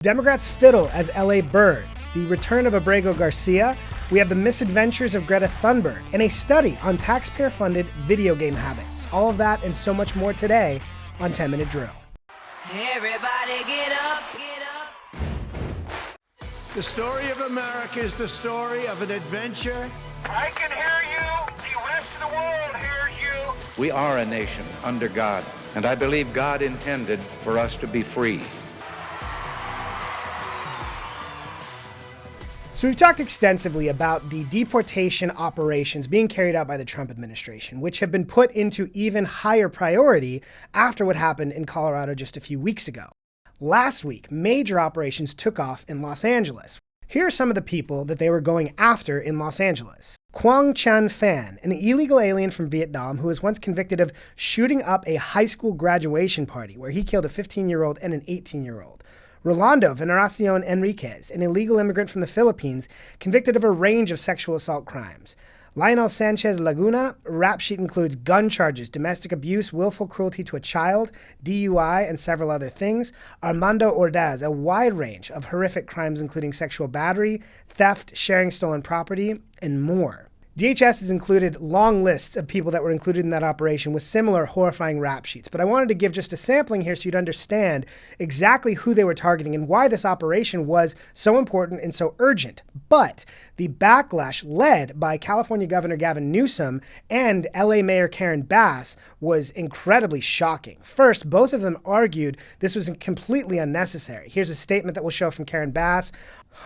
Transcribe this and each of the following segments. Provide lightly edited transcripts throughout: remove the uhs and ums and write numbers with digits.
Democrats fiddle as LA burns, the return of Abrego Garcia, we have the misadventures of Greta Thunberg, and a study on taxpayer-funded video game habits. All of that and so much more today on 10-Minute Drill. Everybody get up, get up. The story of America is the story of an adventure. I can hear you. The rest of the world hears you. We are a nation under God, and I believe God intended for us to be free. So we've talked extensively about the deportation operations being carried out by the Trump administration, which have been put into even higher priority after what happened in Colorado just a few weeks ago. Last week, major operations took off in Los Angeles. Here are some of the people that they were going after in Los Angeles. Quang Chan Phan, an illegal alien from Vietnam who was once convicted of shooting up a high school graduation party where he killed a 15-year-old and an 18-year-old. Rolando Veneracion Enriquez, an illegal immigrant from the Philippines, convicted of a range of sexual assault crimes. Lionel Sanchez Laguna, rap sheet includes gun charges, domestic abuse, willful cruelty to a child, DUI, and several other things. Armando Ordaz, a wide range of horrific crimes including sexual battery, theft, sharing stolen property, and more. DHS has included long lists of people that were included in that operation with similar horrifying rap sheets, but I wanted to give just a sampling here so you'd understand exactly who they were targeting and why this operation was so important and so urgent. But the backlash led by California Governor Gavin Newsom and LA Mayor Karen Bass was incredibly shocking. First, both of them argued this was completely unnecessary. Here's a statement that we'll show from Karen Bass,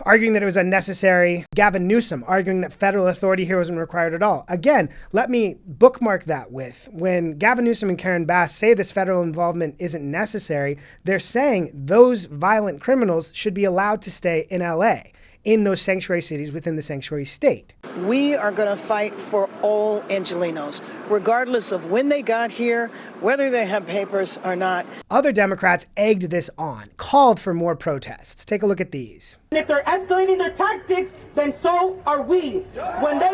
arguing that it was unnecessary. Gavin Newsom arguing that federal authority here wasn't required at all. Again, let me bookmark that with, when Gavin Newsom and Karen Bass say this federal involvement isn't necessary, they're saying those violent criminals should be allowed to stay in LA, in those sanctuary cities within the sanctuary state. We are going to fight for all Angelenos, regardless of when they got here, whether they have papers or not. Other Democrats egged this on, called for more protests. Take a look at these. If they're escalating their tactics, then so are we. When they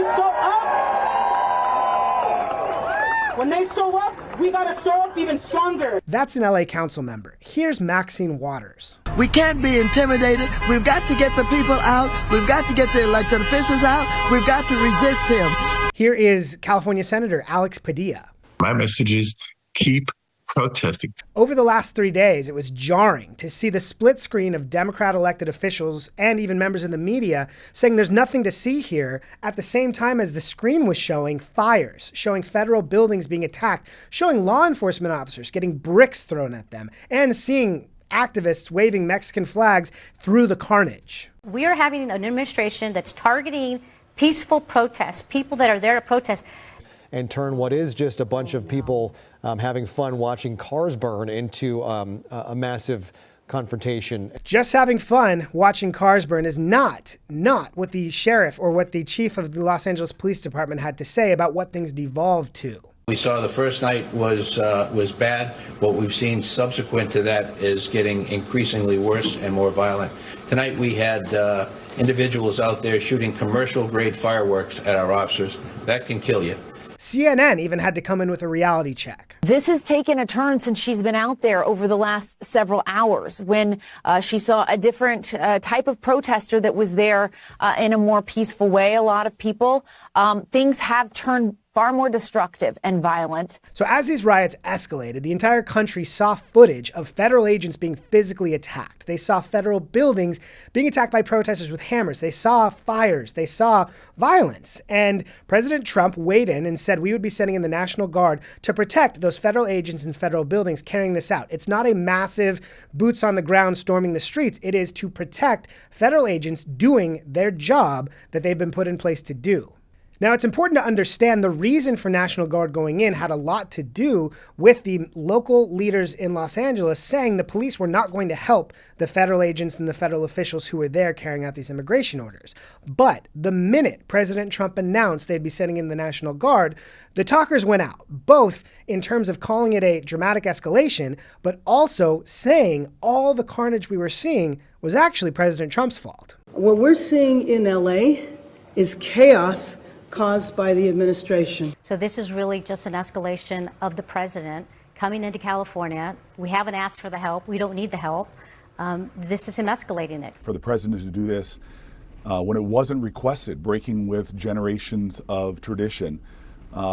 show up, we gotta show up even stronger. That's an LA council member. Here's Maxine Waters. We can't be intimidated. We've got to get the people out. We've got to get the elected officials out. We've got to resist him. Here is California Senator Alex Padilla. My message is keep protesting. Over the last 3 days, it was jarring to see the split screen of Democrat elected officials and even members of the media saying there's nothing to see here, at the same time as the screen was showing fires, showing federal buildings being attacked, showing law enforcement officers getting bricks thrown at them, and seeing activists waving Mexican flags through the carnage. We are having an administration that's targeting peaceful protests, people that are there to protest, and turn what is just a bunch of people having fun watching cars burn into a massive confrontation. Just having fun watching cars burn is not what the sheriff or what the chief of the Los Angeles Police Department had to say about what things devolved to. We saw the first night was bad. What we've seen subsequent to that is getting increasingly worse and more violent. Tonight we had individuals out there shooting commercial-grade fireworks at our officers. That can kill you. CNN even had to come in with a reality check. This has taken a turn since she's been out there over the last several hours, when she saw a different type of protester that was there in a more peaceful way. A lot of people, things have turned far more destructive and violent. So as these riots escalated, the entire country saw footage of federal agents being physically attacked. They saw federal buildings being attacked by protesters with hammers. They saw fires. They saw violence. And President Trump weighed in and said we would be sending in the National Guard to protect those federal agents in federal buildings carrying this out. It's not a massive boots on the ground storming the streets. It is to protect federal agents doing their job that they've been put in place to do. Now, it's important to understand the reason for National Guard going in had a lot to do with the local leaders in Los Angeles saying the police were not going to help the federal agents and the federal officials who were there carrying out these immigration orders. But the minute President Trump announced they'd be sending in the National Guard, the talkers went out, both in terms of calling it a dramatic escalation, but also saying all the carnage we were seeing was actually President Trump's fault. What we're seeing in LA is chaos caused by the administration. So this is really just an escalation of the president coming into California. We haven't asked for the help. We don't need the help. this is him escalating it. For the president to do this when it wasn't requested, breaking with generations of tradition,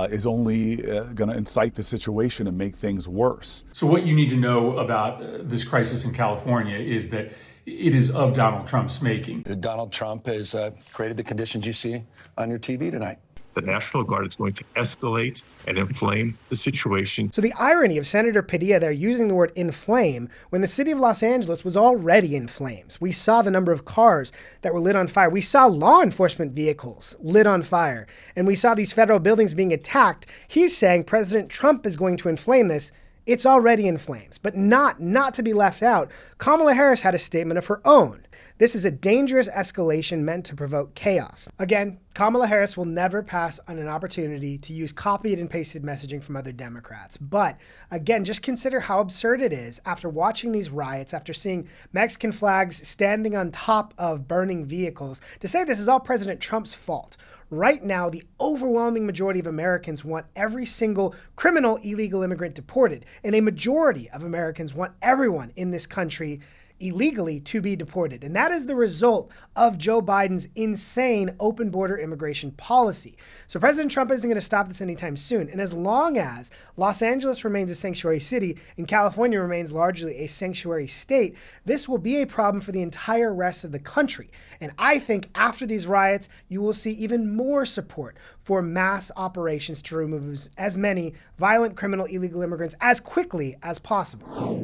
is only going to incite the situation and make things worse. So what you need to know about this crisis in California is that it is of Donald Trump's making. Donald Trump has created the conditions you see on your TV tonight. The National Guard is going to escalate and inflame the situation. So the irony of Senator Padilla there using the word inflame when the city of Los Angeles was already in flames. We saw the number of cars that were lit on fire. We saw law enforcement vehicles lit on fire. And we saw these federal buildings being attacked. He's saying President Trump is going to inflame this. It's already in flames. But not to be left out, Kamala Harris had a statement of her own. This is a dangerous escalation meant to provoke chaos. Again, Kamala Harris will never pass on an opportunity to use copied and pasted messaging from other Democrats. But again, just consider how absurd it is after watching these riots, after seeing Mexican flags standing on top of burning vehicles, to say this is all President Trump's fault. Right now, the overwhelming majority of Americans want every single criminal illegal immigrant deported, and a majority of Americans want everyone in this country illegally to be deported. And that is the result of Joe Biden's insane open border immigration policy. So President Trump isn't going to stop this anytime soon. And as long as Los Angeles remains a sanctuary city and California remains largely a sanctuary state, this will be a problem for the entire rest of the country. And I think after these riots, you will see even more support for mass operations to remove as many violent criminal illegal immigrants as quickly as possible.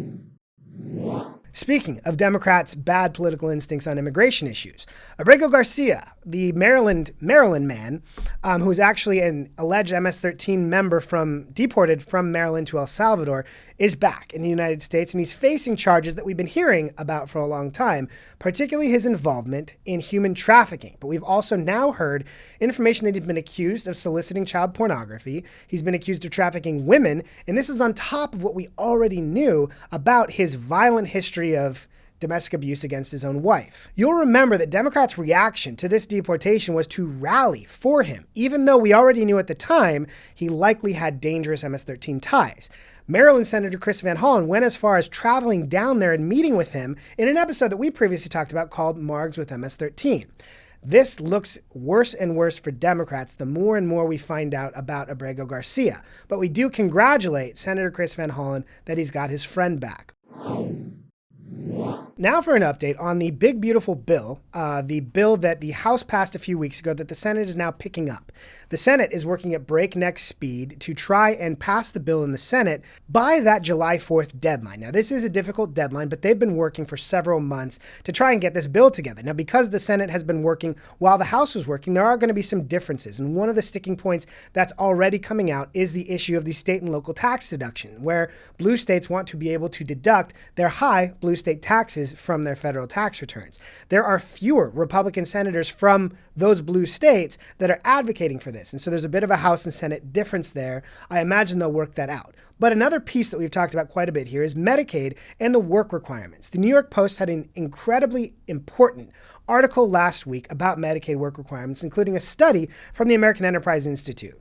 Speaking of Democrats' bad political instincts on immigration issues, Abrego Garcia, the Maryland man, who is actually an alleged MS-13 member deported from Maryland to El Salvador, is back in the United States, and he's facing charges that we've been hearing about for a long time, particularly his involvement in human trafficking. But we've also now heard information that he's been accused of soliciting child pornography. He's been accused of trafficking women, and this is on top of what we already knew about his violent history of domestic abuse against his own wife. You'll remember that Democrats' reaction to this deportation was to rally for him, even though we already knew at the time he likely had dangerous MS-13 ties. Maryland Senator Chris Van Hollen went as far as traveling down there and meeting with him in an episode that we previously talked about called Margs with MS-13. This looks worse and worse for Democrats the more and more we find out about Abrego Garcia. But we do congratulate Senator Chris Van Hollen that he's got his friend back. Now for an update on the big, beautiful bill, the bill that the House passed a few weeks ago that the Senate is now picking up. The Senate is working at breakneck speed to try and pass the bill in the Senate by that July 4th deadline. Now, this is a difficult deadline, but they've been working for several months to try and get this bill together. Now, because the Senate has been working while the House was working, there are going to be some differences. And one of the sticking points that's already coming out is the issue of the state and local tax deduction, where blue states want to be able to deduct their high blue state taxes from their federal tax returns. There are fewer Republican senators from those blue states that are advocating for this. And so there's a bit of a House and Senate difference there. I imagine they'll work that out. But another piece that we've talked about quite a bit here is Medicaid and the work requirements. The New York Post had an incredibly important article last week about Medicaid work requirements, including a study from the American Enterprise Institute.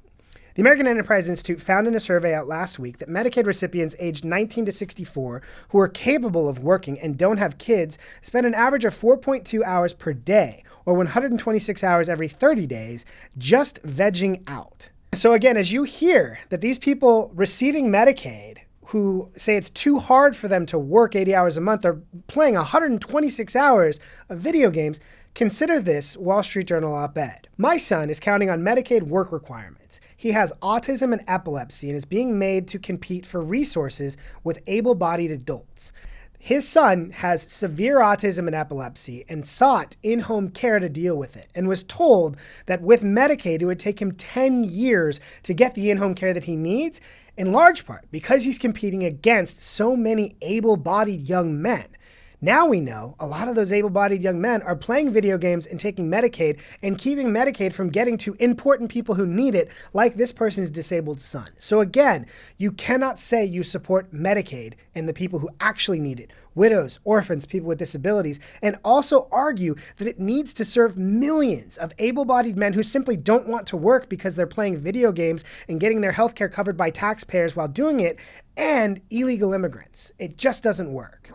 The American Enterprise Institute found in a survey out last week that Medicaid recipients aged 19 to 64 who are capable of working and don't have kids spend an average of 4.2 hours per day, or 126 hours every 30 days, just vegging out. So again, as you hear that these people receiving Medicaid who say it's too hard for them to work 80 hours a month are playing 126 hours of video games, consider this Wall Street Journal op-ed. My son is counting on Medicaid work requirements. He has autism and epilepsy and is being made to compete for resources with able-bodied adults. His son has severe autism and epilepsy and sought in-home care to deal with it and was told that with Medicaid, it would take him 10 years to get the in-home care that he needs, in large part because he's competing against so many able-bodied young men. Now we know a lot of those able-bodied young men are playing video games and taking Medicaid and keeping Medicaid from getting to important people who need it, like this person's disabled son. So again, you cannot say you support Medicaid and the people who actually need it, widows, orphans, people with disabilities, and also argue that it needs to serve millions of able-bodied men who simply don't want to work because they're playing video games and getting their health care covered by taxpayers while doing it, and illegal immigrants. It just doesn't work.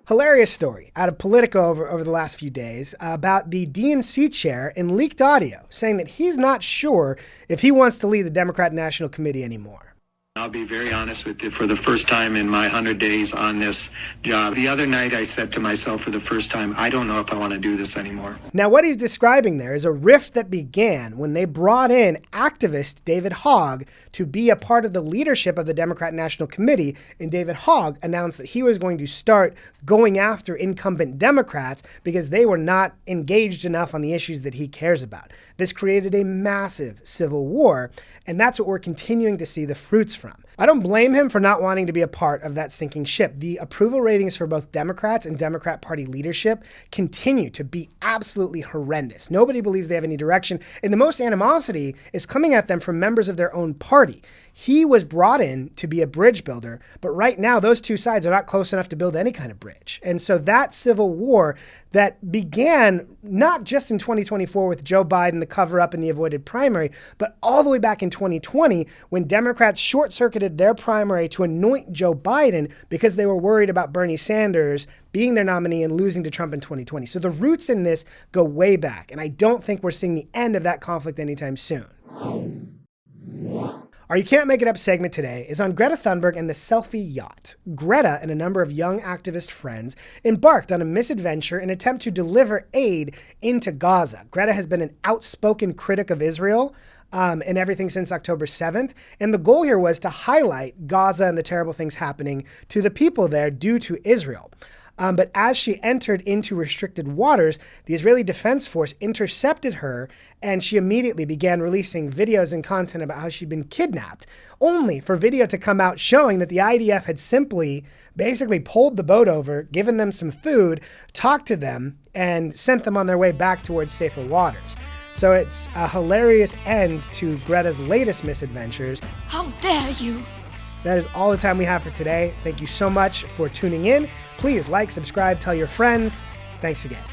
Hilarious story out of Politico over the last few days about the DNC chair in leaked audio saying that he's not sure if he wants to lead the Democrat National Committee anymore. I'll be very honest with you, for the first time in my 100 days on this job, the other night I said to myself for the first time, I don't know if I want to do this anymore. Now, what he's describing there is a rift that began when they brought in activist David Hogg to be a part of the leadership of the Democrat National Committee, and David Hogg announced that he was going to start going after incumbent Democrats because they were not engaged enough on the issues that he cares about. This created a massive civil war, and that's what we're continuing to see the fruits from. I don't blame him for not wanting to be a part of that sinking ship. The approval ratings for both Democrats and Democrat Party leadership continue to be absolutely horrendous. Nobody believes they have any direction, and the most animosity is coming at them from members of their own party. He was brought in to be a bridge builder, but right now those two sides are not close enough to build any kind of bridge. And so that civil war that began not just in 2024 with Joe Biden, the cover-up and the avoided primary, but all the way back in 2020 when Democrats short-circuited their primary to anoint Joe Biden because they were worried about Bernie Sanders being their nominee and losing to Trump in 2020. So the roots in this go way back, and I don't think we're seeing the end of that conflict anytime soon. Our You Can't Make It Up segment today is on Greta Thunberg and the Selfie Yacht. Greta and a number of young activist friends embarked on a misadventure in an attempt to deliver aid into Gaza. Greta has been an outspoken critic of Israel and everything since October 7th. And the goal here was to highlight Gaza and the terrible things happening to the people there due to Israel. But as she entered into restricted waters, the Israeli Defense Force intercepted her, and she immediately began releasing videos and content about how she'd been kidnapped, only for video to come out showing that the IDF had simply basically pulled the boat over, given them some food, talked to them, and sent them on their way back towards safer waters. So it's a hilarious end to Greta's latest misadventures. How dare you! That is all the time we have for today. Thank you so much for tuning in. Please like, subscribe, tell your friends. Thanks again.